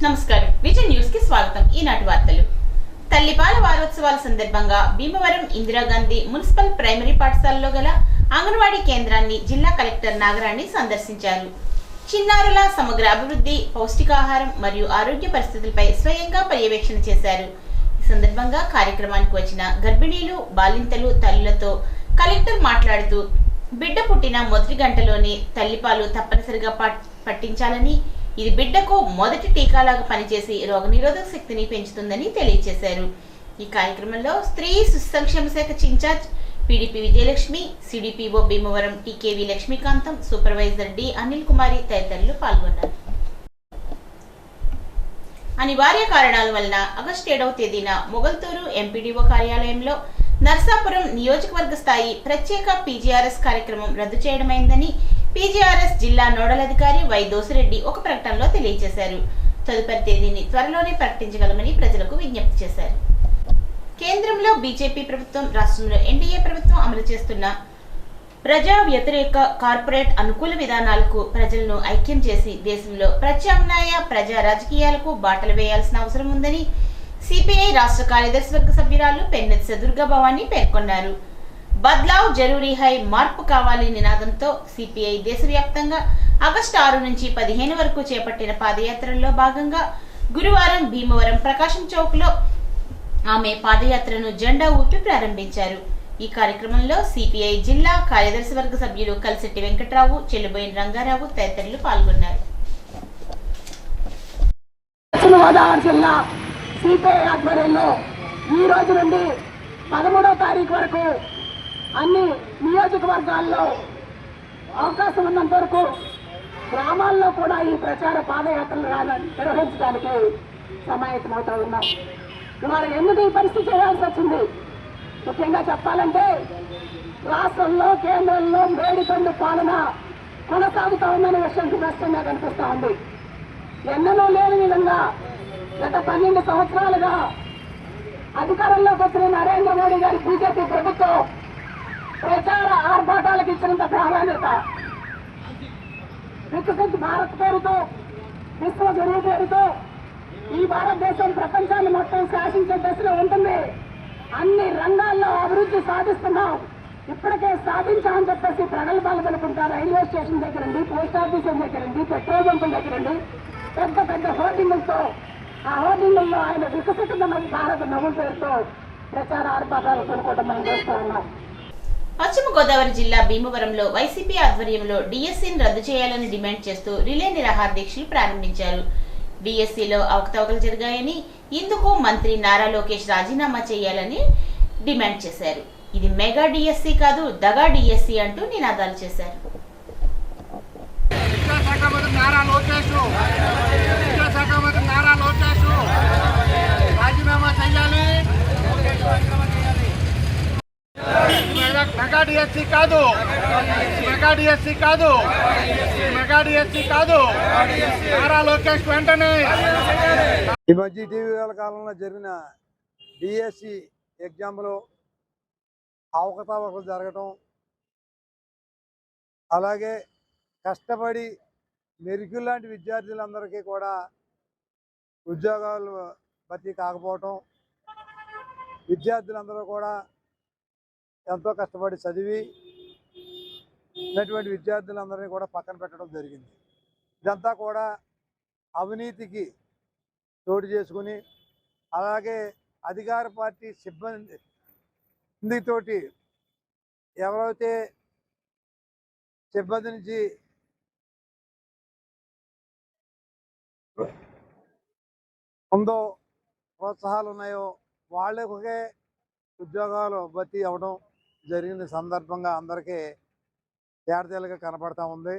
నమస్కారం vision news కి స్వాగతం. ఈనాటి వార్తలు. తల్లిపాల వారోత్సవాల సందర్భంగా భీమవరం ఇందిరాగాంధీ మున్సిపల్ ప్రైమరీ పాఠశాలలో గల అంగన్వాడీ కేంద్రాన్ని జిల్లా కలెక్టర్ నాగరాణి సందర్శించారు. చిన్నారుల సమగ్ర అభివృద్ధి, పౌష్టికాహారం మరియు ఆరోగ్య పరిస్థితులపై స్వయంగా పర్యవేక్షణ చేశారు. ఈ సందర్భంగా కార్యక్రమానికి వచ్చిన గర్భిణీలు, బాలింతలు, తల్లులతో కలెక్టర్ మాట్లాడుతూ బిడ్డ పుట్టిన మొదటి గంటలోనే తల్లిపాలు తప్పనిసరిగా పట్టించాలని, ఇది బిడ్డకు మొదటి టీకాలాగా పనిచేసి రోగనిరోధక శక్తిని పెంచుతుందని తెలియజేశారు. ఈ కార్యక్రమంలో స్త్రీ శిశు సంక్షేమ శాఖ in charge PDP Vijayalakshmi, CDPO Bhimavaram TKV Lakshmikantham, supervisor D Anil Kumari తదితరులు పాల్గొన్నారు. అనివార్య కారణాల వలన ఆగస్టు 7వ తేదీన మొగల్తూరు ఎంపీడీఓ కార్యాలయంలో నర్సాపురం నియోజకవర్గ స్థాయి ప్రత్యేక పీజీఆర్ఎస్ కార్యక్రమం రద్దు చేయడమైందని పీజీఆర్ఎస్ జిల్లా నోడల్ అధికారి వై దోసిరెడ్డి ఒక ప్రకటనలో తెలియజేశారు. తదుపరి తేదీని త్వరలోనే ప్రకటించగలమని ప్రజలకు విజ్ఞప్తి చేశారు. కేంద్రంలో బీజేపీ ప్రభుత్వం, రాష్ట్రంలో ఎన్డీఏ ప్రభుత్వం అమలు చేస్తున్న ప్రజా వ్యతిరేక కార్పొరేట్ అనుకూల విధానాలకు ప్రజలను ఐక్యం చేసి దేశంలో ప్రత్యామ్నాయ ప్రజా రాజకీయాలకు బాటలు వేయాల్సిన అవసరం ఉందని సిపిఐ రాష్ట్ర కార్యదర్శి వర్గ సభ్యురాలు పెన్నెత్స దుర్గా భవానీ పేర్కొన్నారు. బద్లావ్ జరూరీ హై, మార్పు కావాలి నినాదంతో సిపిఐ దేశవ్యాప్తంగా ఆగస్టు 6 నుంచి 15 వరకు చేపట్టిన పాదయాత్రల్లో భాగంగా గురువారం భీమవరం ప్రకాశం చౌక్ లో ఆమె పాదయాత్రను జెండా ఊపి ప్రారంభించారు. ఈ కార్యక్రమంలో సిపిఐ జిల్లా కార్యదర్శి వర్గ సభ్యులు కలిశెట్టి వెంకట్రావు, చెల్లుబోయిన రంగారావు తదితరులు పాల్గొన్నారు. సిపిఐ ఆధ్వర్యంలో ఈ రోజు నుండి 13వ తారీఖు వరకు అన్ని నియోజకవర్గాల్లో అవకాశం ఉన్నంత వరకు గ్రామాల్లో కూడా ఈ ప్రచార పాదయాత్రలు నిర్వహించడానికి సమాయత్తమవుతా ఉన్నాం. ఇవాళ ఎందుకు ఈ పరిస్థితి చేయాల్సి వచ్చింది? ముఖ్యంగా చెప్పాలంటే రాష్ట్రంలో, కేంద్రంలో మేడికొండ పాలన కొనసాగుతా ఉందనే విషయం స్పష్టంగా కనిపిస్తా ఉంది. ఎన్నడూ లేని విధంగా గత 12 సంవత్సరాలుగా అధికారంలోకి వచ్చిన నరేంద్ర మోడీ గారి బీజేపీ ప్రభుత్వం ప్రచార ఆర్భాటాలకు ఇచ్చినంత ప్రాధాన్యత, వికసిత్ భారత్ పేరుతో, విశ్వ గురువు పేరుతో ఈ భారతదేశం ప్రపంచాన్ని మొత్తం శాసించే దశలో ఉంటుంది. అన్ని రంగాల్లో అభివృద్ధి సాధిస్తున్నాం, ఇప్పటికే సాధించామని చెప్పేసి ప్రగల్భాలు పలుకుంటారు. రైల్వే స్టేషన్ దగ్గరండి, పోస్ట్ ఆఫీసుల దగ్గరండి, పెట్రోల్ బంకుల దగ్గరండి పెద్ద పెద్ద హోర్డింగులతో, ఆ హోర్డింగుల్లో ఆయన వికసిత భారత నవ్వు పేరుతో ప్రచార ఆర్భాటాలు కొనుక్కోవడం మనం చేస్తూ ఉన్నాం. పశ్చిమ గోదావరి జిల్లా భీమవరంలో వైసీపీ ఆధ్వర్యంలో డిఎస్సీని రద్దు చేయాలని డిమాండ్ చేస్తూ రిలే నిరాహార దీక్షలు ప్రారంభించారు. డిఎస్సీలో అవకతవకలు జరిగాయని, ఇందుకు మంత్రి నారా లోకేష్ రాజీనామా చేయాలని డిమాండ్ చేశారు. ఇది మెగా డిఎస్సీ కాదు, దగా డిఎస్సీ అంటూ నినాదాలు చేశారు. రాజీనామా చేయాలి. మెగా డిఎస్సీ కాదు, మెగా డిఎస్సీ కాదు, మెగా డిఎస్సీ కాదు. నారా లోకేష్ వెంటనే. ఈ మధ్య ఇటీవల కాలంలో జరిగిన డిఎస్సి ఎగ్జామ్లో అవకతవకలు జరగటం, అలాగే కష్టపడి మెరుగు లాంటి విద్యార్థులందరికీ కూడా ఉద్యోగాలు భర్తీ కాకపోవటం, విద్యార్థులందరూ కూడా ఎంతో కష్టపడి చదివి ఉన్నటువంటి విద్యార్థులందరినీ కూడా పక్కన పెట్టడం జరిగింది. ఇదంతా కూడా అవినీతికి చోటు చేసుకుని, అలాగే అధికార పార్టీ సిబ్బందితోటి ఎవరైతే సిబ్బంది నుంచి ఉందో ప్రోత్సాహాలు ఉన్నాయో వాళ్ళకే ఉద్యోగాలు భర్తీ అవ్వడం జరిగిన సందర్భంగా అందరికీ తేడతేలుగా కనపడతా ఉంది.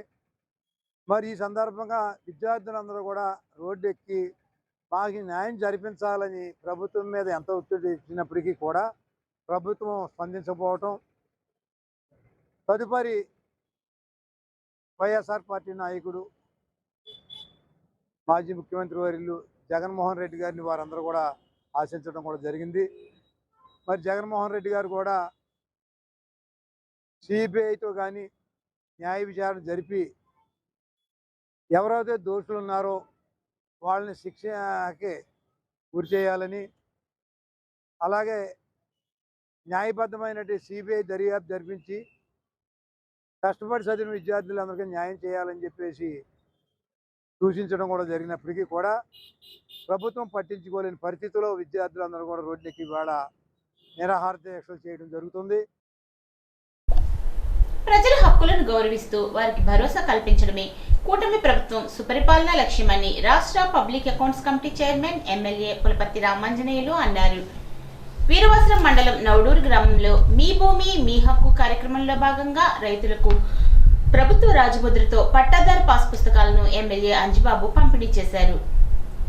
మరి ఈ సందర్భంగా విద్యార్థులందరూ కూడా రోడ్డు ఎక్కి మాకు న్యాయం జరిపించాలని ప్రభుత్వం మీద ఎంత ఒత్తిడి ఇచ్చినప్పటికీ కూడా ప్రభుత్వం స్పందించకపోవటం, తదుపరి వైఎస్ఆర్ పార్టీ నాయకుడు మాజీ ముఖ్యమంత్రి వర్యులు జగన్మోహన్ రెడ్డి గారిని వారందరూ కూడా ఆశించడం కూడా జరిగింది. మరి జగన్మోహన్ రెడ్డి గారు కూడా సిబిఐతో కానీ న్యాయ విచారణ జరిపి ఎవరైతే దోషులు ఉన్నారో వాళ్ళని శిక్షకి గురి చేయాలని, అలాగే న్యాయబద్ధమైనటువంటి సిబిఐ దర్యాప్తు జరిపించి కష్టపడి చదివిన విద్యార్థులందరికీ న్యాయం చేయాలని చెప్పేసి సూచించడం కూడా జరిగినప్పటికీ కూడా ప్రభుత్వం పట్టించుకోలేని పరిస్థితుల్లో విద్యార్థులందరూ కూడా రోడ్లెక్కి ఇవాళ నిరాహార దీక్షలు చేయడం జరుగుతుంది. ప్రజల హక్కులను గౌరవిస్తూ వారికి భరోసా కల్పించడమే కూటమి ప్రభుత్వం సుపరిపాలన లక్ష్యమని రాష్ట్ర public accounts committee chairman MLA Pulaparthi Ramanjaneyulu అన్నారు. వీరవాసరం మండలం నవడూరు గ్రామంలో మీ భూమి మీ హక్కు కార్యక్రమంలో భాగంగా రైతులకు ప్రభుత్వ రాజముద్రతో పట్టాదారు పాస్ పుస్తకాలను ఎమ్మెల్యే అంజిబాబు పంపిణీ చేశారు.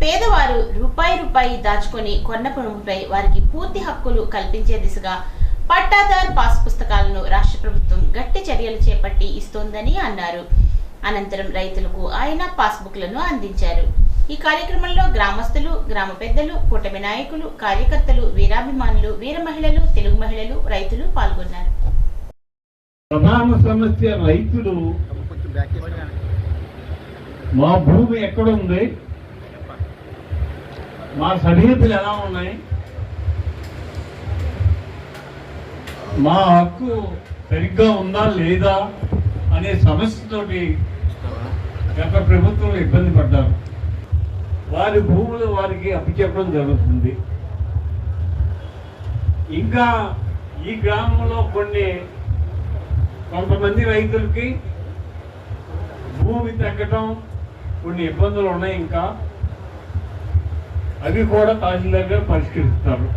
పేదవారు రూపాయి దాచుకొని కొన్న భూమిపై వారికి పూర్తి హక్కులు కల్పించే దిశగా పట్టాదారు పాస్ పుస్తకాలను రాష్ట్ర ప్రభుత్వం గట్టి చర్యలు చేపట్టి ఇస్తోందని అన్నారు. అనంతరం రైతులకు ఆయన పాస్బుక్లను అందించారు. ఈ కార్యక్రమంలో గ్రామస్తులు, గ్రామ పెద్దలు, కూటమి నాయకులు, కార్యకర్తలు, వీరాభిమానులు, వీర మహిళలు, తెలుగు మహిళలు, రైతులు పాల్గొన్నారు. ప్రధాన సమస్య రైతులు, మా భూమి ఎక్కడుంది, మా సరిహద్దులు ఎలా ఉన్నాయి, మా హక్కు సరిగ్గా ఉందా లేదా అనే సమస్యతోటి గత ప్రభుత్వంలో ఇబ్బంది పడ్డారు. వారి భూములు వారికి అప్పచెప్పడం జరుగుతుంది. ఇంకా ఈ గ్రామంలో కొంతమంది రైతులకి భూమి తగ్గటం కొన్ని ఇబ్బందులు ఉన్నాయి. ఇంకా అవి కూడా తహసీల్దార్ గారు పరిష్కరిస్తారు.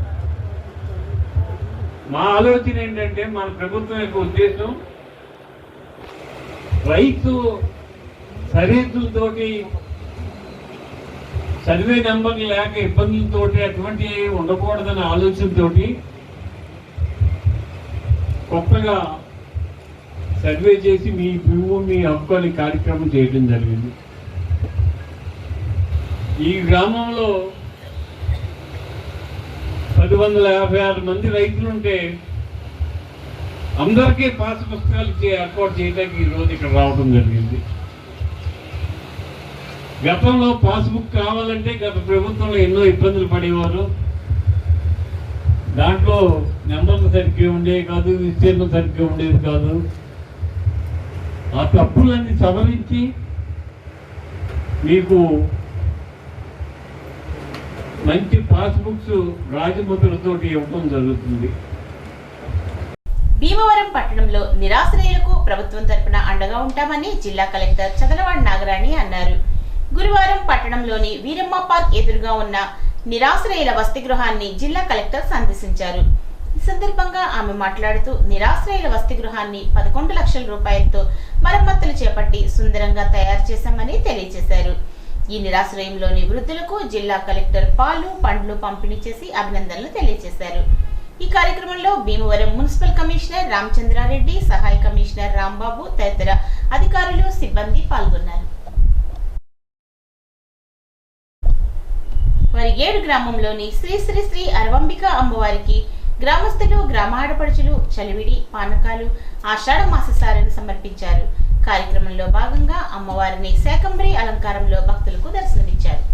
మా ఆలోచన ఏంటంటే, మన ప్రభుత్వం యొక్క ఉద్దేశం రైతు సరిహద్దులతోటి సర్వే నెంబర్లు లేక ఇబ్బందులతోటి అటువంటి ఉండకూడదనే ఆలోచనతోటి కొత్తగా సర్వే చేసి మీ భూమి హక్కు అనే కార్యక్రమం చేయడం జరిగింది. ఈ గ్రామంలో 1056 మంది రైతులుంటే అందరికీ పాస్ పుస్తకాలు ఏర్పాటు చేయడానికి ఈరోజు ఇక్కడ రావడం జరిగింది. గతంలో పాస్బుక్ కావాలంటే గత ప్రభుత్వంలో ఎన్నో ఇబ్బందులు పడేవారు. దాంట్లో నెంబర్లు సరిగ్గా ఉండేవి కాదు, విస్తీర్ణం సరిగ్గా ఉండేది కాదు. ఆ తప్పులన్నీ సవరించి మీకు మంచి పాస్బుక్స్ రాజముద్రతో ఇవ్వడం జరుగుతుంది. భీమవరం పట్టణంలో నిరాశ్రయులకు ప్రభుత్వం తరపున అండగా ఉంటామని జిల్లా కలెక్టర్ చదలవాడ నాగరాణి అన్నారు. గురువారం పట్టణంలోని వీరమ్మ పార్క్ ఎదురుగా ఉన్న నిరాశ్రయుల వసతి గృహాన్ని జిల్లా కలెక్టర్ సందర్శించారు. ఈ సందర్భంగా ఆమె మాట్లాడుతూ నిరాశ్రయుల వసతి గృహాన్ని 11 లక్షల రూపాయలతో మరమ్మతులు చేపట్టి సుందరంగా తయారు చేశామని తెలియజేశారు. ఈ నిరాశ్రయంలోని వృద్ధులకు జిల్లా కలెక్టర్ పాలు, పండ్లు పంపిణీ చేసి అభినందనలు తెలియజేశారు. ఈ కార్యక్రమంలో భీమవరం మున్సిపల్ కమిషనర్ రామచంద్రారెడ్డి, సహాయ కమిషనర్ రాంబాబు తదితర అధికారులు, సిబ్బంది పాల్గొన్నారు. వరిగేడు గ్రామంలోని శ్రీ శ్రీ శ్రీ అరవంబిక అమ్మవారికి గ్రామస్తులు, గ్రామ ఆడపడుచులు చలివిడి, పానకాలు, ఆషాఢ మాససారాన్ని సమర్పించారు. కార్యక్రమంలో భాగంగా అమ్మవారిని శాకంబరి అలంకారంలో భక్తులకు దర్శనమిచ్చారు.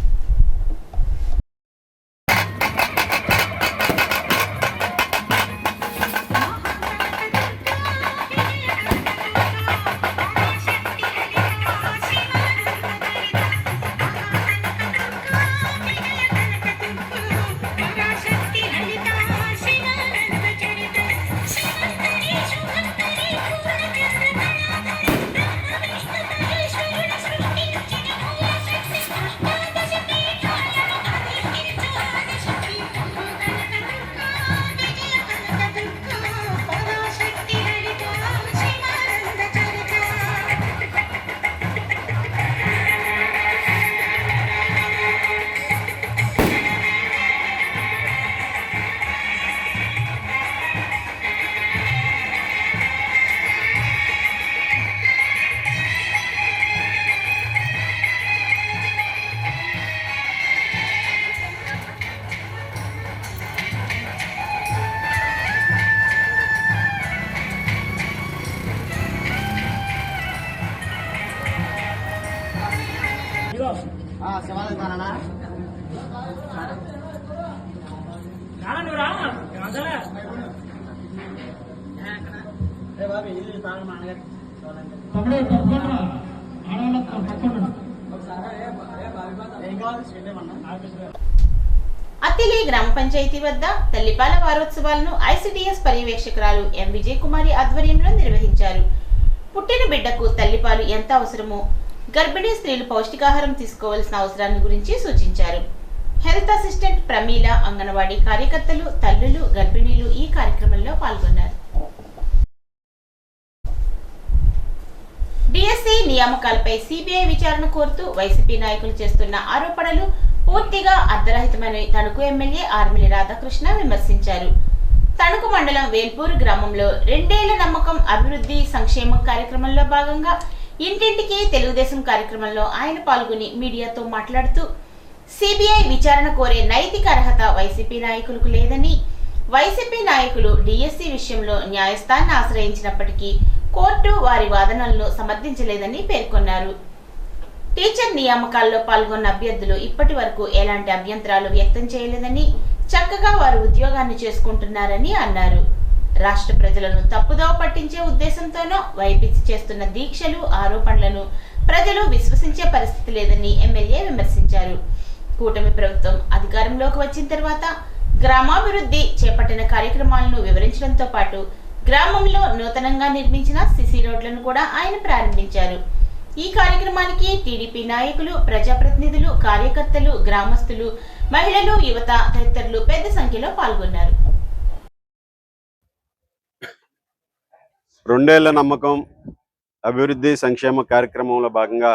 అత్తిలి గ్రామ పంచాయతీ వద్ద తల్లిపాల వారోత్సవాలను ఐసిడిఎస్ పర్యవేక్షకురాలు ఎం విజయ్ కుమారి ఆధ్వర్యంలో నిర్వహించారు. పుట్టిన బిడ్డకు తల్లిపాలు ఎంత అవసరమో, గర్భిణీ స్త్రీలు పౌష్టికాహారం తీసుకోవాల్సిన అవసరాన్ని గురించి సూచించారు. హెల్త్ అసిస్టెంట్ ప్రమీల, అంగన్వాడీ కార్యకర్తలు, తల్లులు, గర్భిణీలు ఈ కార్యక్రమంలో పాల్గొన్నారు. డిఎస్సి నియామకాలపై సిబిఐ విచారణ కోరుతూ వైసీపీ నాయకులు చేస్తున్న ఆరోపణలు పూర్తిగా అర్ధరహితమని తణుకు ఎమ్మెల్యే ఆర్మిలి రాధాకృష్ణ విమర్శించారు. తణుకు మండలం వేల్పూరు గ్రామంలో 2 ఏళ్ల నమ్మకం అభివృద్ధి సంక్షేమం కార్యక్రమంలో భాగంగా ఇంటింటికి తెలుగుదేశం కార్యక్రమంలో ఆయన పాల్గొని మీడియాతో మాట్లాడుతూ సిబిఐ విచారణ కోరే నైతిక అర్హత వైసీపీ నాయకులకు లేదని, వైసీపీ నాయకులు డిఎస్సి విషయంలో న్యాయస్థానాన్ని ఆశ్రయించినప్పటికీ కోర్టు వారి వాదనలను సమర్థించలేదని పేర్కొన్నారు. టీచర్ నియామకాల్లో పాల్గొన్న అభ్యర్థులు ఇప్పటి వరకు ఎలాంటి అభ్యంతరాలు వ్యక్తం చేయలేదని, చక్కగా వారు ఉద్యోగాన్ని చేసుకుంటున్నారని అన్నారు. రాష్ట్ర ప్రజలను తప్పుదోవ పట్టించే ఉద్దేశంతోనో వైపీసీ చేస్తున్న దీక్షలు, ఆరోపణలను ప్రజలు విశ్వసించే పరిస్థితి లేదని ఎమ్మెల్యే విమర్శించారు. కూటమి ప్రభుత్వం అధికారంలోకి వచ్చిన తర్వాత గ్రామాభివృద్ధి చేపట్టిన కార్యక్రమాలను వివరించడంతో పాటు గ్రామంలో నూతనంగా నిర్మించిన సిసి రోడ్లను కూడా ఆయన ప్రారంభించారు. ఈ కార్యక్రమానికి టీడీపీ నాయకులు, ప్రజాప్రతినిధులు, కార్యకర్తలు, గ్రామస్తులు, మహిళలు, యువత తదితరులు పెద్ద సంఖ్యలో పాల్గొన్నారు. 2 ఏళ్ల నమ్మకం అభివృద్ధి సంక్షేమ కార్యక్రమంలో భాగంగా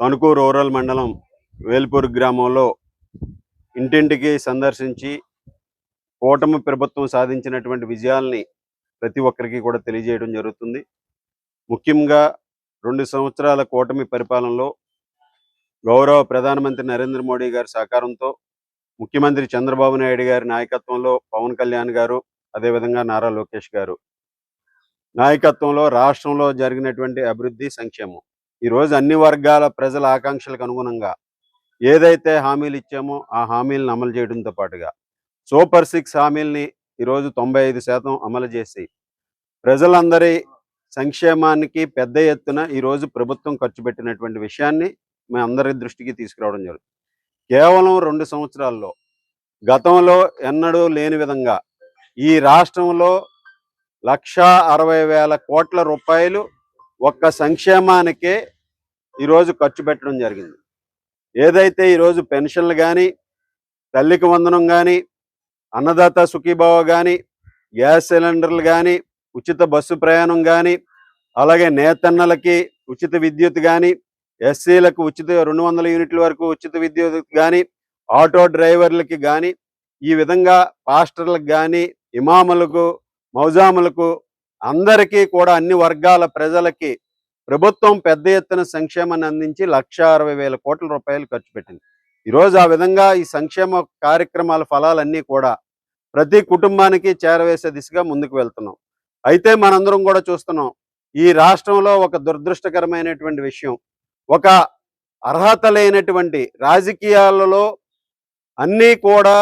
తణుకు రూరల్ మండలం వేల్పూర్ గ్రామంలో ఇంటింటికి సందర్శించి కూటమి ప్రభుత్వం సాధించినటువంటి విజయాల్ని ప్రతి ఒక్కరికి కూడా తెలియజేయడం జరుగుతుంది. ముఖ్యంగా 2 సంవత్సరాల కూటమి పరిపాలనలో గౌరవ ప్రధానమంత్రి నరేంద్ర మోడీ గారి సహకారంతో, ముఖ్యమంత్రి చంద్రబాబు నాయుడు గారి నాయకత్వంలో పవన్ కళ్యాణ్ గారు, అదేవిధంగా నారా లోకేష్ గారు నాయకత్వంలో రాష్ట్రంలో జరిగినటువంటి అభివృద్ధి సంక్షేమం ఈరోజు అన్ని వర్గాల ప్రజల ఆకాంక్షలకు అనుగుణంగా ఏదైతే హామీలు ఇచ్చామో ఆ హామీలను అమలు చేయడంతో పాటుగా సూపర్ 6 హామీల్ని ఈరోజు 95% అమలు చేసి ప్రజలందరి సంక్షేమానికి పెద్ద ఎత్తున ఈరోజు ప్రభుత్వం ఖర్చు పెట్టినటువంటి విషయాన్ని మేము అందరి దృష్టికి తీసుకురావడం జరుగుతుంది. కేవలం 2 సంవత్సరాల్లో గతంలో ఎన్నడూ లేని విధంగా ఈ రాష్ట్రంలో 1,60,000 కోట్ల రూపాయలు ఒక్క సంక్షేమానికే ఈరోజు ఖర్చు పెట్టడం జరిగింది. ఏదైతే ఈరోజు పెన్షన్లు కానీ, తల్లికి వందనం కానీ, అన్నదాత సుఖీభావ కానీ, గ్యాస్ సిలిండర్లు కానీ, ఉచిత బస్సు ప్రయాణం కానీ, అలాగే నేతన్నలకి ఉచిత విద్యుత్ కానీ, ఎస్సీలకు ఉచిత 200 యూనిట్ల వరకు ఉచిత విద్యుత్ కానీ, ఆటో డ్రైవర్లకి కానీ, ఈ విధంగా పాస్టర్లకు కానీ, ఇమాములకు, మౌజాములకు అందరికీ కూడా అన్ని వర్గాల ప్రజలకి ప్రభుత్వం పెద్ద ఎత్తున సంక్షేమాన్ని అందించి 1,60,000 కోట్ల రూపాయలు ఖర్చు పెట్టింది. ఈరోజు ఆ విధంగా ఈ సంక్షేమ కార్యక్రమాల ఫలాలన్నీ కూడా ప్రతి కుటుంబానికి చేరవేసే దిశగా ముందుకు వెళ్తున్నాం. అయితే మనందరం కూడా చూస్తున్నాం, ఈ రాష్ట్రంలో ఒక దురదృష్టకరమైనటువంటి విషయం, ఒక అర్హత లేనటువంటి రాజకీయాలలో అన్నీ కూడా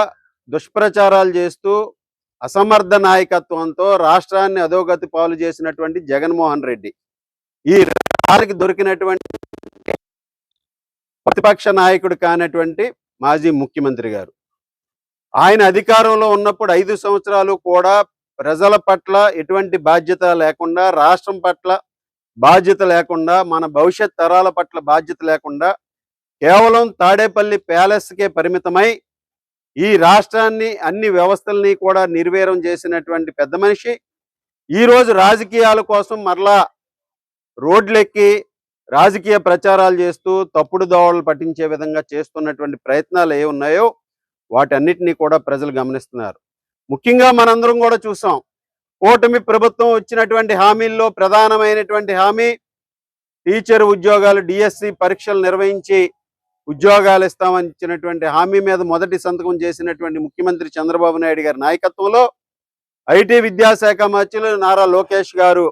దుష్ప్రచారాలు చేస్తూ అసమర్థ నాయకత్వంతో రాష్ట్రాన్ని అధోగతి పాలు చేసినటువంటి జగన్మోహన్ రెడ్డి ఈ రాష్ట్రానికి దొరికినటువంటి ప్రతిపక్ష నాయకుడు కానటువంటి మాజీ ముఖ్యమంత్రి గారు. ఆయన అధికారంలో ఉన్నప్పుడు 5 సంవత్సరాలు కూడా ప్రజల పట్ల ఎటువంటి బాధ్యత లేకుండా, రాష్ట్రం పట్ల బాధ్యత లేకుండా, మన భవిష్యత్ తరాల పట్ల బాధ్యత లేకుండా కేవలం తాడేపల్లి ప్యాలెస్కే పరిమితమై ఈ రాష్ట్రాన్ని, అన్ని వ్యవస్థల్ని కూడా నిర్వీర్యం చేసినటువంటి పెద్ద మనిషి ఈరోజు రాజకీయాల కోసం మరలా రోడ్లెక్కి రాజకీయ ప్రచారాలు చేస్తూ తప్పుడు దోవలు పట్టించే విధంగా చేస్తున్నటువంటి ప్రయత్నాలు ఏ ఉన్నాయో వాటన్నిటినీ కూడా ప్రజలు గమనిస్తున్నారు. ముఖ్యంగా మనందరం కూడా చూసాం, కూటమి ప్రభుత్వం వచ్చినటువంటి హామీల్లో ప్రధానమైనటువంటి హామీ టీచర్ ఉద్యోగాలు, డిఎస్సి పరీక్షలు నిర్వహించి ఉద్యోగాలు ఇస్తామని ఇచ్చినటువంటి హామీ మీద మొదటి సంతకం చేసినటువంటి ముఖ్యమంత్రి చంద్రబాబు నాయుడు గారి నాయకత్వంలో ఐటీ విద్యాశాఖ మంత్రులు నారా లోకేష్ గారు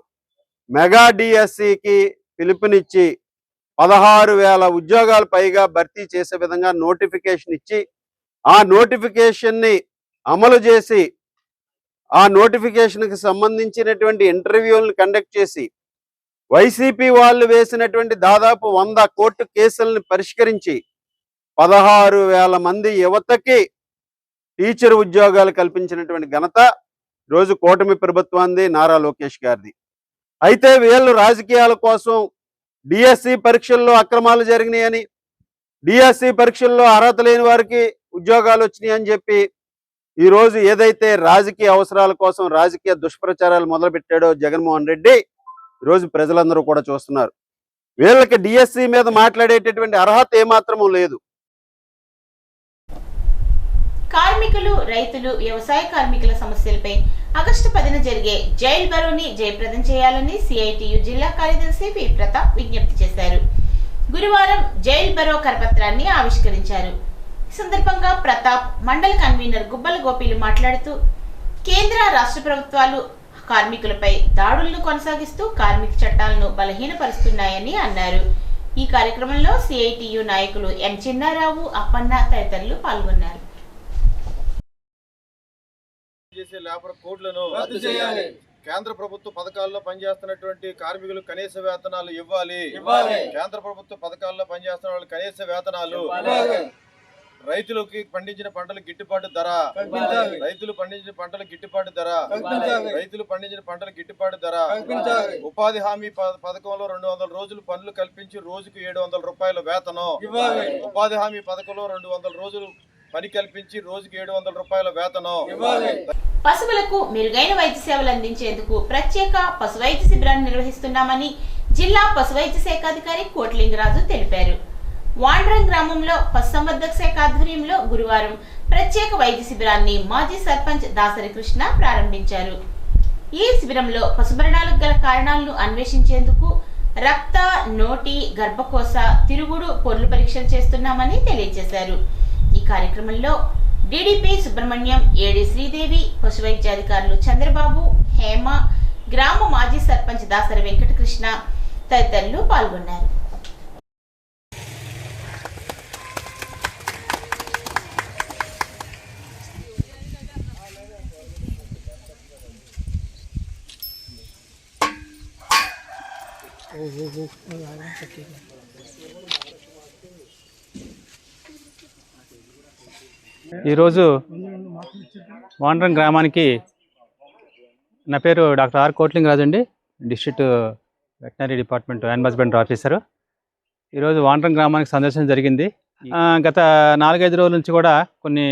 మెగా డిఎస్సికి పిలుపునిచ్చి 16,000 ఉద్యోగాలు పైగా భర్తీ చేసే విధంగా నోటిఫికేషన్ ఇచ్చి ఆ నోటిఫికేషన్ని అమలు చేసి ఆ నోటిఫికేషన్కి సంబంధించినటువంటి ఇంటర్వ్యూలను కండక్ట్ చేసి వైసీపీ వాళ్ళు వేసినటువంటి దాదాపు 100 కోర్టు కేసులను పరిష్కరించి 16,000 మంది యువతకి టీచర్ ఉద్యోగాలు కల్పించినటువంటి ఘనత రోజు కూటమి ప్రభుత్వాన్ని నారా లోకేష్ గారిది. అయితే వీళ్ళు రాజకీయాల కోసం డిఎస్సి పరీక్షల్లో అక్రమాలు జరిగినాయని, డిఎస్సి పరీక్షల్లో అర్హత లేని వారికి ఉద్యోగాలు వచ్చినాయి అని చెప్పి ఈరోజు ఏదైతే రాజకీయ అవసరాల కోసం రాజకీయ దుష్ప్రచారాలు మొదలుపెట్టాడో జగన్మోహన్ రెడ్డి, ఈరోజు ప్రజలందరూ కూడా చూస్తున్నారు. వీళ్ళకి డిఎస్సి మీద మాట్లాడేటటువంటి అర్హత ఏమాత్రమూ లేదు. కార్మికులు, రైతులు, వ్యవసాయ కార్మికుల సమస్యలపై ఆగస్టు 10న జరిగే జైల్ బరోని జయప్రదం చేయాలని సిఐటియు జిల్లా కార్యదర్శి పి ప్రతాప్ విజ్ఞప్తి చేశారు. గురువారం జైల్ బరో కరపత్రాన్ని ఆవిష్కరించారు. ఈ సందర్భంగా ప్రతాప్, మండల కన్వీనర్ గుబ్బల గోపీలు మాట్లాడుతూ కేంద్ర రాష్ట్ర ప్రభుత్వాలు కార్మికులపై దాడులను కొనసాగిస్తూ కార్మిక చట్టాలను బలహీనపరుస్తున్నాయని అన్నారు. ఈ కార్యక్రమంలో సిఐటియు నాయకులు ఎం చిన్నారావు, అప్పన్న తదితరులు పాల్గొన్నారు. చేసే లేబర్ కోడ్లను రద్దు చేయాలి. కేంద్ర ప్రభుత్వ పథకాల్లో పనిచేస్తున్నటువంటి కార్మికులకు కనీస వేతనాలు ఇవ్వాలి. కేంద్ర ప్రభుత్వ పథకాల్లో పనిచేస్తున్న వాళ్ళు కనీస వేతనాలు, రైతులకి పండించిన పంటల గిట్టుబాటు ధర, రైతులు పండించిన పంటల గిట్టుబాటు ధర, రైతులు పండించిన పంటల గిట్టుబాటు ధర, ఉపాధి హామీ పథకంలో 200 రోజులు పనులు కల్పించి రోజుకు 700 రూపాయల వేతనం, ఉపాధి హామీ పథకంలో 200 రోజులు పని కల్పించి రోజుకి 700 రూపాయల వేతనం. పశువులకు మెరుగైన వైద్య సేవలు అందించేందుకు ప్రత్యేక పశు వైద్య శిబిరాన్ని నిర్వహిస్తున్నామని జిల్లా పశు వైద్య శాఖ అధికారి కోట్లింగరాజు తెలిపారు. వాండ్రం గ్రామంలో పశుసంవర్ధక శాఖ ఆధ్వర్యంలో గురువారం ప్రత్యేక వైద్య శిబిరాన్ని మాజీ సర్పంచ్ దాసరి కృష్ణ ప్రారంభించారు. ఈ శిబిరంలో పశుమరణాలకు గల కారణాలను అన్వేషించేందుకు రక్త, నోటి, గర్భకోశ, తిరుగుడు, పొర్లు పరీక్షలు చేస్తున్నామని తెలియజేశారు. ఈ కార్యక్రమంలో డిడిపి సుబ్రహ్మణ్యం, ఏడి శ్రీదేవి, పశు వైద్యాధికారులు చంద్రబాబు, హేమ, గ్రామ మాజీ సర్పంచ్ దాసరి వెంకటకృష్ణ తదితరులు పాల్గొన్నారు. ఈరోజు వాండ్రం గ్రామానికి, నా పేరు డాక్టర్ ఆర్ కోట్లింగరాజు అండి, district veterinary department animal husbandry officer. ఈరోజు వాండ్రం గ్రామానికి సందర్శన జరిగింది. గత 4-5 రోజుల నుంచి కూడా కొన్ని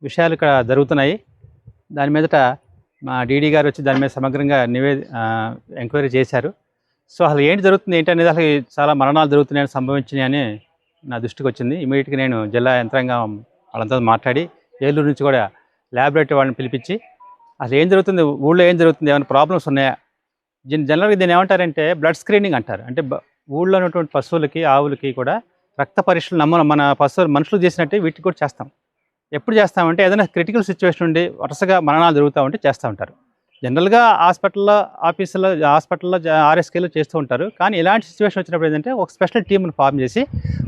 విషయాలు ఇక్కడ జరుగుతున్నాయి. దాని మీదట మా డీడీ గారు వచ్చి దాని మీద సమగ్రంగా ఎంక్వైరీ చేశారు. సో అసలు ఏంటి జరుగుతుంది ఏంటనేది, అసలు చాలా మరణాలు జరుగుతున్నాయని సంభవించినాయని నా దృష్టికి వచ్చింది. ఇమీడియట్గా నేను జిల్లా యంత్రాంగం వాళ్ళంతా మాట్లాడి ఏలూరు నుంచి కూడా ల్యాబొరేటరీ వాళ్ళని పిలిపించి అసలు ఏం జరుగుతుంది, ఊళ్ళో ఏం జరుగుతుంది, ఏమైనా ప్రాబ్లమ్స్ ఉన్నాయా, జనరల్గా దీన్ని ఏమంటారంటే బ్లడ్ స్క్రీనింగ్ అంటారు. అంటే ఊళ్ళో ఉన్నటువంటి పశువులకి, ఆవులకి కూడా రక్త పరీక్షలు మన మనుషులు చేసినట్టే వీటికి కూడా చేస్తాం. ఎప్పుడు చేస్తామంటే ఏదైనా క్రిటికల్ సిచ్యువేషన్ ఉండి వరుసగా మరణాలు జరుగుతూ ఉంటే చేస్తూ ఉంటారు. జనరల్గా హాస్పిటల్లో ఆర్ఎస్కేలో చేస్తూ ఉంటారు. కానీ ఇలాంటి సిచ్యువేషన్ వచ్చినప్పుడు ఏంటంటే ఒక స్పెషల్ టీమ్ని ఫామ్ చేసి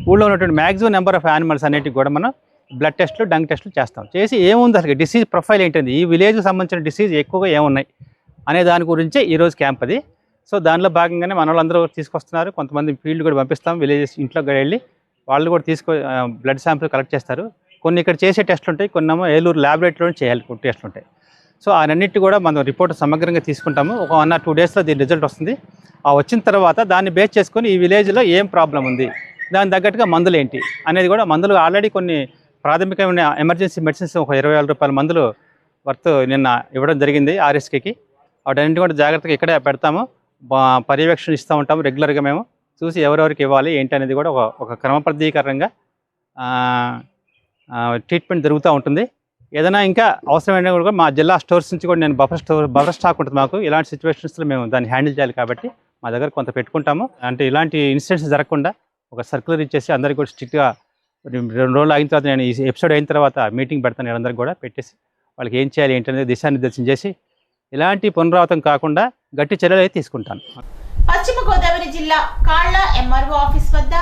ఊళ్ళో ఉన్నటువంటి మ్యాక్సిమం నెంబర్ ఆఫ్ యానిమల్స్ అన్నిటికి కూడా మనం బ్లడ్ టెస్టులు, డంగ్ టెస్టులు చేస్తాం. చేసి ఏముంది అసలు డిసీజ్ ప్రొఫైల్ ఏంటంది, ఈ విలేజ్కి సంబంధించిన డిసీజ్ ఎక్కువగా ఏమున్నాయి అనే దాని గురించే ఈరోజు క్యాంప్ అది. సో దానిలో భాగంగానే మన వాళ్ళందరూ తీసుకొస్తున్నారు. కొంతమంది ఫీల్డ్ కూడా పంపిస్తాం, విలేజెస్ ఇంట్లో కూడా వెళ్ళి వాళ్ళు కూడా బ్లడ్ శాంపుల్ కలెక్ట్ చేస్తారు. కొన్ని ఇక్కడ చేసే టెస్టులు ఉంటాయి, కొన్నేమో ఏలూరు ల్యాబొరేటరీలో చేయాలి టెస్టులు ఉంటాయి. సో అవన్నిటి కూడా మనం రిపోర్ట్ సమగ్రంగా తీసుకుంటాము. ఒక 1 or 2 డేస్లో దీని రిజల్ట్ వస్తుంది. ఆ వచ్చిన తర్వాత దాన్ని బేస్ చేసుకొని ఈ విలేజ్లో ఏం ప్రాబ్లం ఉంది, దాని తగ్గట్టుగా మందులు ఏంటి అనేది కూడా, మందులు ఆల్రెడీ కొన్ని ప్రాథమికమైన ఎమర్జెన్సీ మెడిసిన్స్ ఒక 20,000 రూపాయల మందులు వర్త్ నిన్న ఇవ్వడం జరిగింది ఆర్ఎస్కేకి. వాటన్నింటి కూడా జాగ్రత్తగా ఇక్కడే పెడతాము, పర్యవేక్షణ ఇస్తూ ఉంటాము రెగ్యులర్గా. మేము చూసి ఎవరెవరికి ఇవ్వాలి ఏంటి అనేది కూడా ఒక క్రమబద్ధీకరంగా ట్రీట్మెంట్ జరుగుతూ ఉంటుంది. ఏదైనా ఇంకా అవసరమైన కూడా మా జిల్లా స్టోర్స్ నుంచి కూడా నేను బఫర్ స్టాక్ ఉంటుంది మాకు. ఇలాంటి సిచ్యువేషన్స్లో మేము దాన్ని హ్యాండిల్ చేయాలి కాబట్టి మా దగ్గర కొంత పెట్టుకుంటాము. అంటే ఇలాంటి ఇన్సిడెంట్స్ జరగకుండా ఒక సర్క్యులర్ ఇచ్చేసి అందరికీ కూడా స్ట్రిక్ట్గా 2 రోజులు అయిన తర్వాత, నేను ఈ ఎపిసోడ్ అయిన తర్వాత మీటింగ్ పెడతాను, అందరికీ కూడా పెట్టేసి వాళ్ళకి ఏం చేయాలి ఏంటనేది దిశానిర్దేశం చేసి ఇలాంటి పునరావృతం కాకుండా గట్టి చర్యలు అయితే తీసుకుంటాను. పశ్చిమ గోదావరి జిల్లా జిల్లా కాళ్ల ఎంఆర్ఓ ఆఫీస్ వద్ద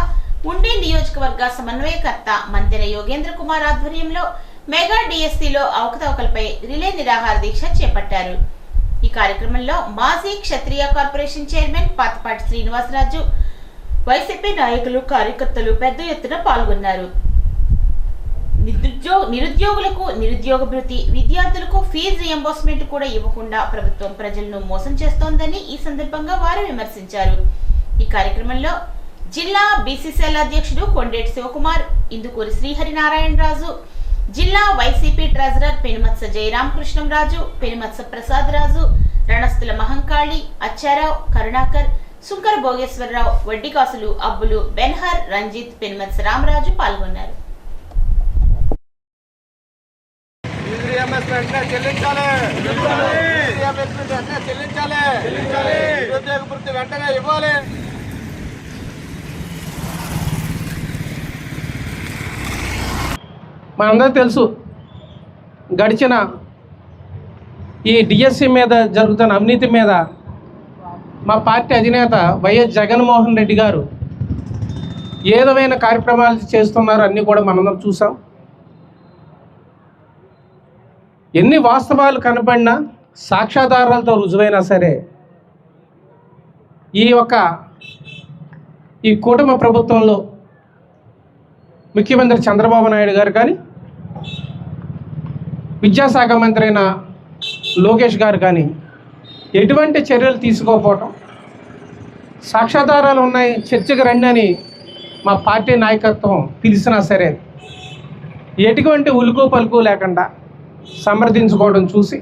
ఉండి నియోజకవర్గ సమన్వయకర్త మంతెన యోగేంద్ర కుమార్ ఆధ్వర్యంలో మెగా డిఎస్సిలో అవకతవకలపై రిలే నిరాహార దీక్ష చేపట్టారు. ఈ కార్యక్రమంలో మాజీ Kshatriya corporation chairman Patapati Srinivasaraju, YCP నాయకులు, కార్యకర్తలు పెద్ద ఎత్తున పాల్గొన్నారు. నిరుద్యోగులకు నిరుద్యోగ భృతి, విద్యార్థులకు ఫీజు రియంబర్స్మెంట్ కూడా ఇవ్వకుండా ప్రభుత్వం ప్రజలను మోసం చేస్తోందని ఈ సందర్భంగా వారు విమర్శించారు. ఈ కార్యక్రమంలో జిల్లా బీసీసీఎల్ అధ్యక్షుడు కొండేటి శివకుమార్, ఇందుకూరి శ్రీహరినారాయణరాజు, జిల్లా వైసీపీ ట్రెజరర్ పెనుమత్స జయరామకృష్ణంరాజు, పెనుమత్స ప్రసాద్ రాజు, రణస్థుల మహంకాళి, అచ్చారావు, కరుణాకర్, సుంకర భోగేశ్వరరావు, వడ్డికాసులు అబ్బులు, బెన్హర్, రంజిత్, పెనుమత్స రామరాజు పాల్గొన్నారు. వెంటనే ఇవ్వాలి. మనందరూ తెలుసు, గడిచిన ఈ డిఎస్సి మీద జరుగుతున్న అవినీతి మీద మా పార్టీ అధినేత వైఎస్ జగన్మోహన్ రెడ్డి గారు ఏ విధమైన కార్యక్రమాలు చేస్తున్నారు అన్నీ కూడా మనందరం చూసాం. ఎన్ని వాస్తవాలు కనపడినా, సాక్ష్యాధారాలతో రుజువైనా సరే ఈ కూటమి ప్రభుత్వంలో ముఖ్యమంత్రి చంద్రబాబు నాయుడు గారు కానీ, విద్యాశాఖ మంత్రి అయిన లోకేష్ గారు కానీ ఎటువంటి చర్యలు తీసుకోకపోవటం, సాక్ష్యాధారాలు ఉన్నాయి చర్చకు రండి అని మా పార్టీ నాయకత్వం పిలిచినా సరే ఎటువంటి ఉలుకు పలుకు లేకుండా సమర్థించుకోవడం చూసి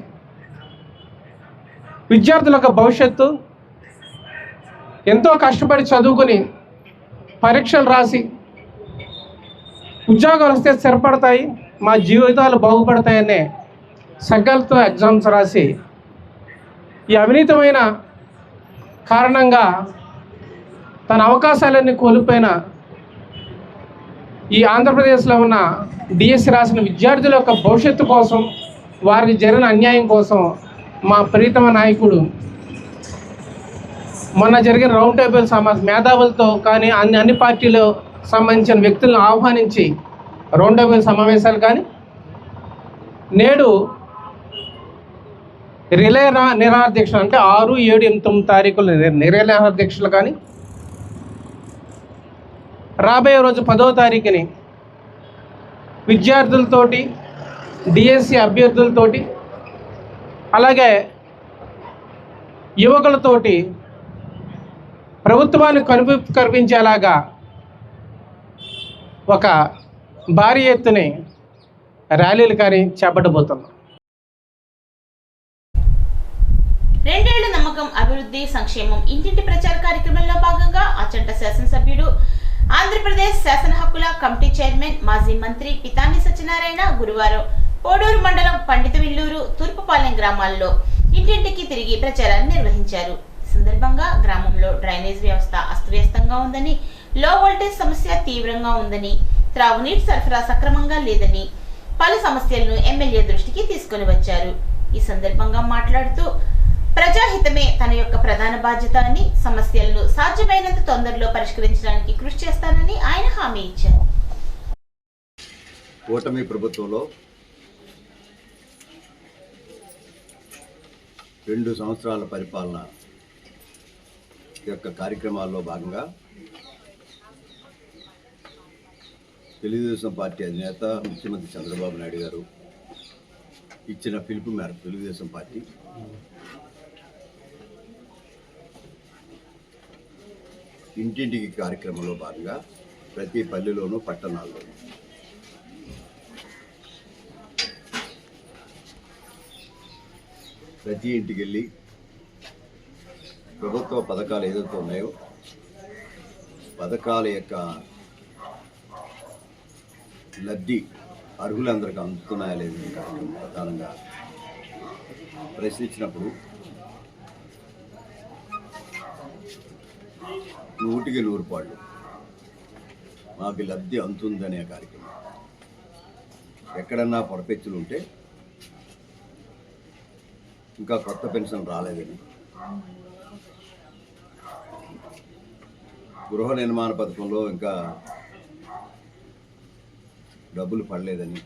విద్యార్థుల యొక్క భవిష్యత్తు ఎంతో కష్టపడి చదువుకుని పరీక్షలు రాసి ఉద్యోగాలు వస్తే స్థిరపడతాయి, మా జీవితాలు బాగుపడతాయనే సంకల్పంతో ఎగ్జామ్స్ రాసి ఈ అవినీతమైన కారణంగా తన అవకాశాలన్నీ కోల్పోయిన ఈ ఆంధ్రప్రదేశ్లో ఉన్న డిఎస్సి రాసిన విద్యార్థుల యొక్క భవిష్యత్తు కోసం, వారికి జరిగిన అన్యాయం కోసం మా ప్రీతమ నాయకుడు మొన్న జరిగిన రౌండ్ టేబుల్ మేధావులతో కానీ అన్ని పార్టీలు సంబంధించిన వ్యక్తులను ఆహ్వానించి రౌండ్ టేబుల్ సమావేశాలు కానీ, నేడు రిలే నిరాహార దీక్షలు అంటే 6, 7, 8, 9 తారీఖులు రిలే నిరాహార దీక్షలు కానీ, రాబోయే రోజు 10వ తారీఖుని విద్యార్థులతోటి, డిఎస్సి అభ్యర్థులతోటి, అలాగే యువకులతోటి ప్రభుత్వాన్ని కనిపించేలాగా ఒక భారీ ఎత్తున ర్యాలీలు కానీ చేపట్టబోతున్నాం. 2 ఏళ్ల నమ్మకం, అభివృద్ధి, సంక్షేమం ఇంటింటి ప్రచార కార్యక్రమంలో భాగంగా అచంట శాసనసభ్యుడు, ఆంధ్రప్రదేశ్ శాసన హక్కుల కమిటీ చైర్మన్, మాజీ మంత్రి పితాని సత్యనారాయణ గురువారం పోడూరు మండలం పండితవిల్లూరు, తూర్పుపాలెం గ్రామాల్లో ఇంటింటికి తిరిగి ప్రచారాన్ని నిర్వహించారు. ఈ సందర్భంగా గ్రామంలో డ్రైనేజ్ వ్యవస్థ అస్తవ్యస్తంగా ఉందని, లో వోల్టేజ్ సమస్య తీవ్రంగా ఉందని, త్రాగునీటి సరఫరా సక్రమంగా లేదని పలు సమస్యలను ఎమ్మెల్యే దృష్టికి తీసుకుని వచ్చారు. ఈ సందర్భంగా మాట్లాడుతూ ప్రజాహితమే తన యొక్క ప్రధాన బాధ్యత అని, సమస్యలను సాధ్యమైనంత తొందరలో పరిష్కరించడానికి కృషి చేస్తానని ఆయన హామీ ఇచ్చారు. కూటమి ప్రభుత్వంలో 2 సంవత్సరాల పరిపాలన యొక్క కార్యక్రమాల్లో భాగంగా తెలుగుదేశం పార్టీ అధినేత ముఖ్యమంత్రి చంద్రబాబు నాయుడు గారు ఇచ్చిన పిలుపు మేరకు తెలుగుదేశం పార్టీ ఇంటింటికి కార్యక్రమంలో భాగంగా ప్రతి పల్లెలోనూ, పట్టణాల్లోనూ ప్రతి ఇంటికి వెళ్ళి ప్రభుత్వ పథకాలు ఏదైతే ఉన్నాయో పథకాల యొక్క లబ్ధి అర్హులందరికీ అందుతున్నాయా లేదు కార్యక్రమం ప్రధానంగా ప్రశ్నించినప్పుడు 100కి 100 పాళ్ళు మాకు లబ్ధి అందుతుందనే కార్యక్రమం. ఎక్కడన్నా పొరపెచ్చులు ఉంటే ఇంకా కొత్త పెన్షన్ రాలేదని, గృహ నిర్మాణ పథకంలో ఇంకా డబ్బులు పడలేదని,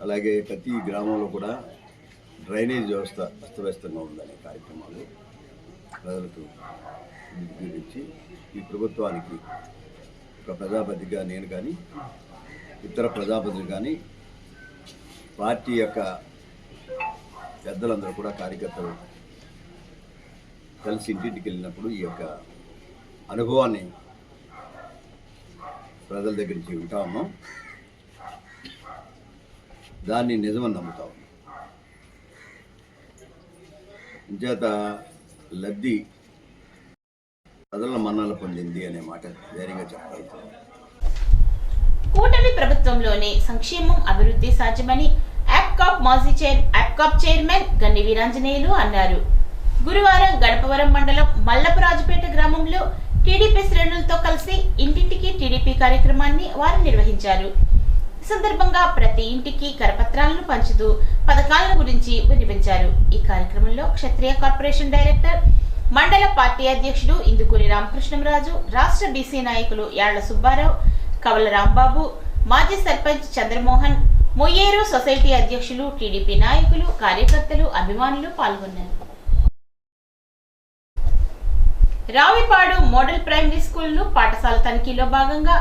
అలాగే ప్రతి గ్రామంలో కూడా డ్రైనేజ్ వ్యవస్థ అస్తవ్యస్తంగా ఉందనే కార్యక్రమాలు ప్రజలకు గురించి ఈ ప్రభుత్వానికి ఒక ప్రజాపతిగా నేను కానీ ఇతర ప్రజాపతులు కానీ పార్టీ యొక్క పెద్దలందరూ కూడా కార్యకర్తలు కలిసి ఇంటింటికి వెళ్ళినప్పుడు ఈ యొక్క అనుభవాన్ని ప్రజల దగ్గర నుంచి వింటా ఉన్నాం. దాన్ని నిజమని నమ్ముతా ఉన్నాం. ఇంచేత లబ్ధి ప్రజల మన్ననలు పొందింది అనే మాట ధైర్యంగా చెప్పగలుగుతాం. కూటమి ప్రభుత్వంలోనే సంక్షేమం అభివృద్ధి సాధ్యమని యాప్కాప్ చైర్మన్ గన్ని వీరాంజనేయులు అన్నారు. గురువారం గణపవరం మండలం మల్లపురాజుపేట గ్రామంలో టీడీపీ శ్రేణులతో కలిసి ఇంటింటికి టీడీపీ కార్యక్రమాన్ని వారు నిర్వహించారు. ఈ సందర్భంగా ప్రతి ఇంటికి కరపత్రాలను పంచుతూ పథకాల గురించి వినిపించారు. ఈ కార్యక్రమంలో క్షత్రియ కార్పొరేషన్ డైరెక్టర్, మండల పార్టీ అధ్యక్షుడు ఇందుకూరి రామకృష్ణంరాజు, రాష్ట్ర బీసీ నాయకులు యాళ్ల సుబ్బారావు, కవల రాంబాబు, మాజీ సర్పంచ్ చంద్రమోహన్, మొయ్యేరు సొసైటీ అధ్యక్షులు, టీడీపీ నాయకులు, కార్యకర్తలు, అభిమానులు పాల్గొన్నారు. రావిపాడు మోడల్ ప్రైమరీ స్కూల్ ను పాఠశాల తనిఖీలో భాగంగా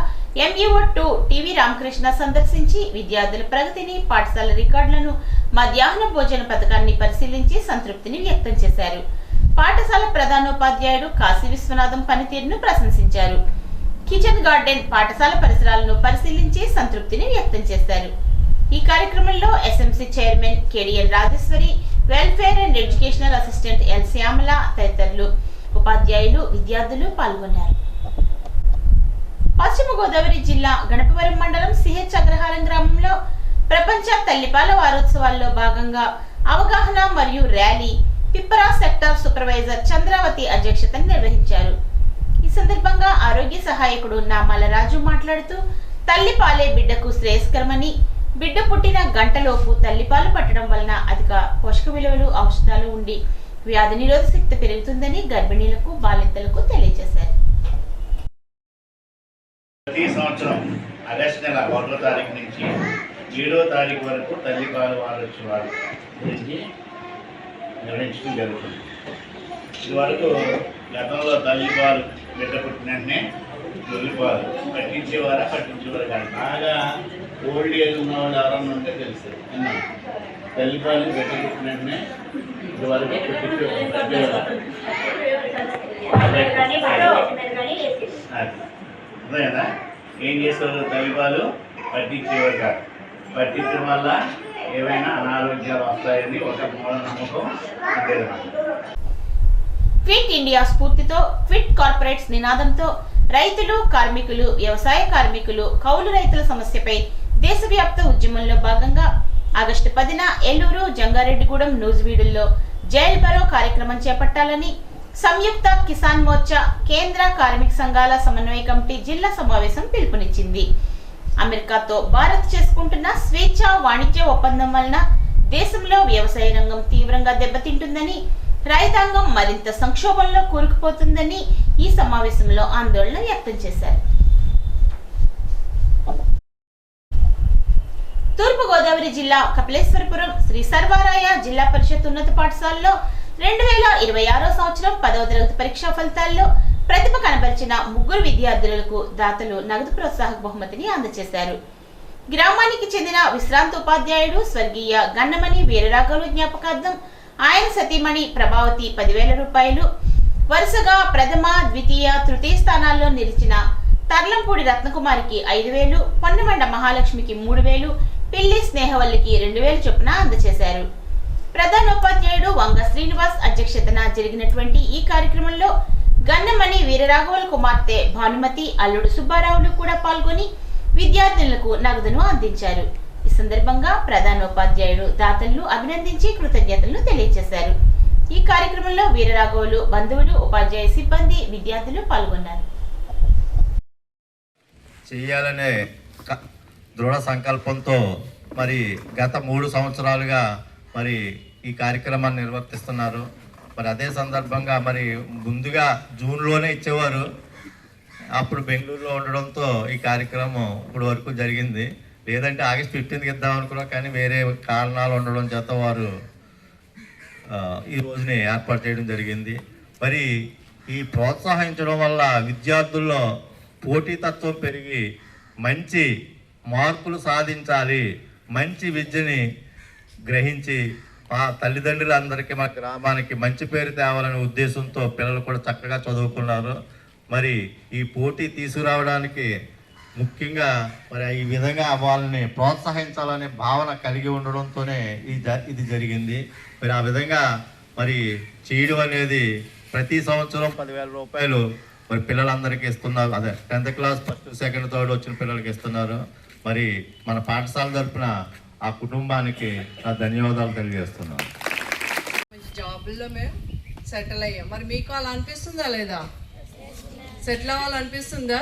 MUO2 టీవీ రామకృష్ణ సందర్శించి విద్యార్థుల ప్రగతిని, పాఠశాల రికార్డులను, మధ్యాహ్న భోజన పథకాన్ని పరిశీలించి సంతృప్తిని వ్యక్తం చేశారు. పాఠశాల ప్రధానోపాధ్యాయుడు కాశీ విశ్వనాథం పనితీరును ప్రశంసించారు. కిచెన్ గార్డెన్, పాఠశాల పరిసరాలను పరిశీలించి సంతృప్తిని వ్యక్తం చేశారు. ఈ కార్యక్రమంలో SMC chairman KDL Rajeshwari, welfare and educational assistant L Shyamala తదితరులు, ఉపాధ్యాయులు, విద్యార్థులు పాల్గొన్నారు. పశ్చిమ గోదావరి జిల్లా గణపవరం మండలం CH అగ్రహారం గ్రామంలో ప్రపంచ తల్లిపాల వారోత్సవాల్లో భాగంగా అవగాహన మరియు ర్యాలీ పిప్పరా సెక్టార్ సూపర్వైజర్ చంద్రావతి అధ్యక్షతన నిర్వహించారు. ఈ సందర్భంగా ఆరోగ్య సహాయకుడు నామాల రాజు మాట్లాడుతూ తల్లిపాలే బిడ్డకు శ్రేయస్కరమని, బిడ్డ పుట్టిన గంటలోపు తల్లిపాలు పట్టడం వలన అధిక పోషక విలువలు, ఔషధాలు ఉండి వ్యాధి నిరోధక శక్తి పెరుగుతుందని గర్భిణీలకు, బాలింతలకు తెలియజేశారు. ప్రతి సంవత్సరం ఆగస్టు నెల 1వ తారీఖు నుంచి 7వ తారీఖు వరకు తల్లిపాలు వారోత్సవాలు గురించి నిర్వహించడం జరుగుతుంది. ఇది వరకు గతంలో తల్లిపాలు బిడ్డ పుట్టిన వెంటనే తల్లిపాలు పట్టించేవారు కాదు. బాగా ఓల్డ్ ఏజ్ ఉన్న వాళ్ళు ఎవరన్నా ఉంటే తెలుస్తుంది. తల్లిపాలు బిడ్డ పుట్టిన వెంటనే ఇదివరకు పట్టించేవారు అదే కదా. ఏం చేసేవారు? తల్లిపాలు పట్టించేవారు కాదు. పట్టించడం వల్ల ఏవైనా అనారోగ్యాలు వస్తాయని ఒక మూఢ నమ్మకం ఉండేదన్నమాట. క్విట్ ఇండియా స్ఫూర్తితో క్విట్ కార్పొరేట్స్ నినాదంతో రైతులు, కార్మికులు, వ్యవసాయ కార్మికులు, కౌలు రైతుల సమస్యపై దేశవ్యాప్త ఉద్యమంలో భాగంగా ఆగస్టు 10న ఏలూరు, జంగారెడ్డిగూడెం, నూజివీడుల్లో జైల్ బరో కార్యక్రమం చేపట్టాలని సంయుక్త కిసాన్ మోర్చా కేంద్ర కార్మిక సంఘాల సమన్వయ కమిటీ జిల్లా సమావేశం పిలుపునిచ్చింది. అమెరికాతో భారత్ చేసుకుంటున్న స్వేచ్ఛ వాణిజ్య ఒప్పందం వలన దేశంలో వ్యవసాయ రంగం తీవ్రంగా దెబ్బతింటుందని, రైతాంగం మరింత సంక్షోభంలో కూరుకుపోతుందని ఈ సమావేశంలో ఆందోళన వ్యక్తం చేశారు. తూర్పుగోదావరి జిల్లా కపిలేశ్వరపురం శ్రీ సర్వారాయ జిల్లా పరిషత్ ఉన్నత పాఠశాలలో 2026 సంవత్సరం 10వ తరగతి పరీక్షా ఫలితాల్లో ప్రతిభ కనబరిచిన 3 విద్యార్థులకు దాతలు నగదు ప్రోత్సాహక బహుమతిని అందజేశారు. గ్రామానికి చెందిన విశ్రాంత ఉపాధ్యాయుడు స్వర్గీయ గన్నమణి వీరరాఘవులు జ్ఞాపకార్థం ఆయన సతీమణి ప్రభావతి 10,000 రూపాయలు, వరుసగా ప్రథమ, ద్వితీయ, తృతీయ స్థానాల్లో నిలిచిన తర్లంపూడి రత్నకుమారికి 5,000, పొన్నమండ మహాలక్ష్మికి 3,000, పిల్లి స్నేహవల్లికి 2,000 చొప్పున అందజేశారు. ప్రధానోపాధ్యాయుడు వంగ శ్రీనివాస్ అధ్యక్షతన జరిగినటువంటి ఈ కార్యక్రమంలో గన్నమణి వీరరాఘవుల కుమార్తె భానుమతి, అల్లుడు సుబ్బారావులు కూడా పాల్గొని విద్యార్థులకు నగదును అందించారు. ఈ సందర్భంగా ప్రధానోపాధ్యాయుడు దాతలను అభినందించి కృతజ్ఞతలను తెలియజేశారు. ఈ కార్యక్రమంలో వీరరాఘవులు బంధువులు, ఉపాధ్యాయ సిబ్బంది, విద్యార్థులు పాల్గొన్నారు. చేయాలనే దృఢ సంకల్పంతో మరి గత 3 సంవత్సరాలుగా మరి ఈ కార్యక్రమాన్ని నిర్వర్తిస్తున్నారు. మరి అదే సందర్భంగా మరి ముందుగా జూన్లోనే ఇచ్చేవారు, అప్పుడు బెంగళూరులో ఉండడంతో ఈ కార్యక్రమం ఇప్పుడు వరకు జరిగింది. లేదంటే ఆగస్ట్ 15కి ఇద్దాం అనుకున్నాం, కానీ వేరే కారణాలు ఉండడం చేత వారు ఈ రోజుని ఏర్పాటు చేయడం జరిగింది. మరి ఈ ప్రోత్సహించడం వల్ల విద్యార్థుల్లో పోటీతత్వం పెరిగి మంచి మార్కులు సాధించాలి, మంచి విద్యని గ్రహించి మా తల్లిదండ్రులందరికీ మా గ్రామానికి మంచి పేరు తేవాలనే ఉద్దేశంతో పిల్లలు కూడా చక్కగా చదువుకున్నారు. మరి ఈ పోటీ తీసుకురావడానికి ముఖ్యంగా మరి ఈ విధంగా వాళ్ళని ప్రోత్సహించాలనే భావన కలిగి ఉండడంతోనే ఇది జరిగింది. మరి ఆ విధంగా మరి చేయడం అనేది ప్రతి సంవత్సరం 10,000 రూపాయలు మరి పిల్లలందరికీ ఇస్తున్నారు. అదే 10th class 1st, 2nd, 3rd వచ్చిన పిల్లలకి ఇస్తున్నారు. మరి మన పాఠశాల తరపున ఆ కుటుంబానికి నా ధన్యవాదాలు తెలియజేస్తున్నాను. జాబుల్లో మేము సెటిల్ అయ్యాం. మరి మీకు అలా అనిపిస్తుందా లేదా? సెటిల్ అవ్వాలనిపిస్తుందా?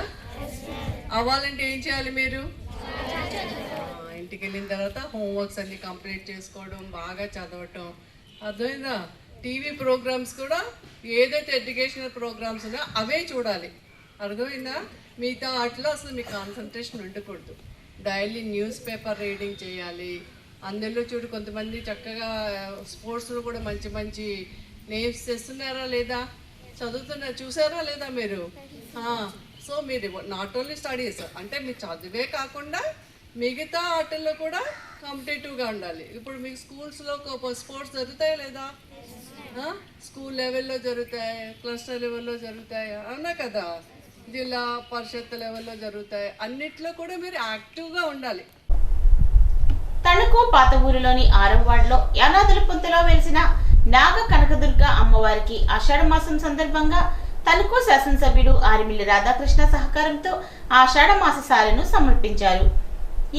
అవ్వాలంటే ఏం చేయాలి? మీరు ఇంటికి వెళ్ళిన తర్వాత హోంవర్క్స్ అన్ని కంప్లీట్ చేసుకోవడం, బాగా చదవటం, అర్థమైందా? టీవీ ప్రోగ్రామ్స్ కూడా ఏదైతే ఎడ్యుకేషనల్ ప్రోగ్రామ్స్ ఉన్నాయో అవే చూడాలి, అర్థమైందా? మిగతా వాటిలో అసలు మీకు కాన్సన్ట్రేషన్ ఉండకూడదు. డైలీ న్యూస్ పేపర్ రీడింగ్ చేయాలి. అందులో చూడు కొంతమంది చక్కగా స్పోర్ట్స్లో కూడా మంచి మంచి నేమ్స్ తెస్తున్నారా లేదా? చదువుతున్నారు, చూసారా లేదా మీరు? సో మీరు నాట్ ఓన్లీ స్టడీస్ అంటే మీరు చదివే కాకుండా మిగతా ఆటల్లో కూడా కాంపిటేటివ్గా ఉండాలి. ఇప్పుడు మీకు స్కూల్స్లో స్పోర్ట్స్ జరుగుతాయా లేదా? స్కూల్ లెవెల్లో జరుగుతాయి, క్లస్టర్ లెవెల్లో జరుగుతాయి, అవునా కదా? జిల్లా పరిషత్ లెవెల్లో జరుగుతాయి. అన్నిట్లో కూడా మీరు యాక్టివ్గా ఉండాలి. తణుకు పాత ఊరిలోని 6వ వార్డులో యానాదుల పుంతలో వెలిసిన నాగ కనకదుర్గ అమ్మవారికి ఆషాఢ మాసం సందర్భంగా తణుకు శాసనసభ్యుడు ఆరిమిల్లి రాధాకృష్ణ సహకారంతో ఆషాఢ మాస సాలను సమర్పించారు.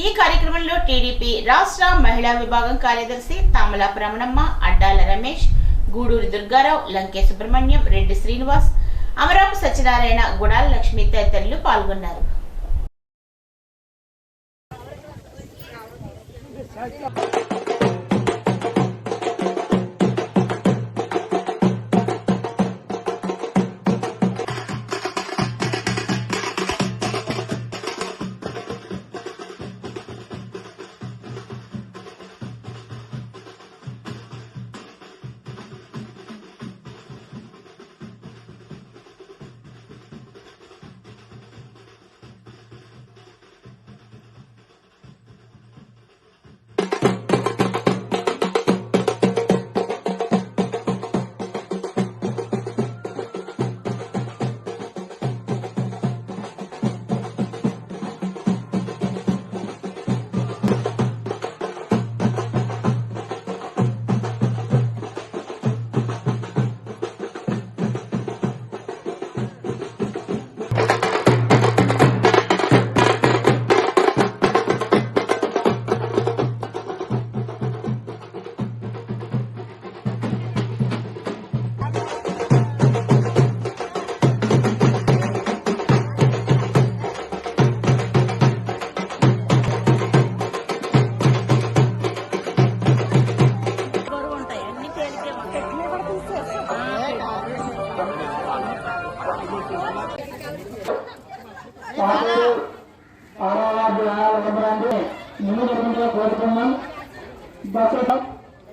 ఈ కార్యక్రమంలో టీడీపీ రాష్ట్ర మహిళా విభాగం కార్యదర్శి తామలాపు రమణమ్మ, అడ్డాల రమేష్, గూడూరి దుర్గారావు, లంకే సుబ్రహ్మణ్యం, రెడ్డి శ్రీనివాస్, అమరాపు సత్యనారాయణ, గుడాల లక్ష్మి తదితరులు పాల్గొన్నారు.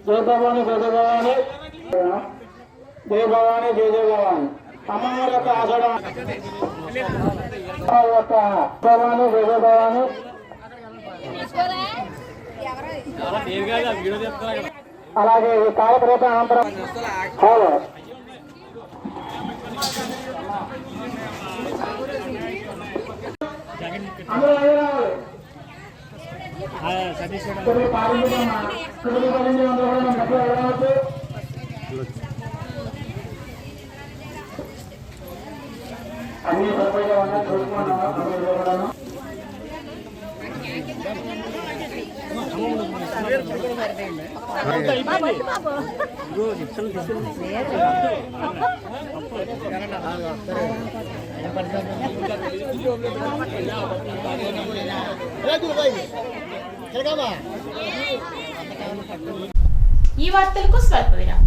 జయ భవాని జయ భవాని జయ భవాని జయ జయ భవాని అమ్మవారి యొక్క ఆషాఢ యొక్క భవాని జయ జయ భవాని. అలాగే ఈ కార్యక్రమ అనంతరం హలో అందరూ అన్ని సరిపడిగా ఉన్నా చూసుకున్నాను. ఈ వార్తలకు స్వల్ప విరామం.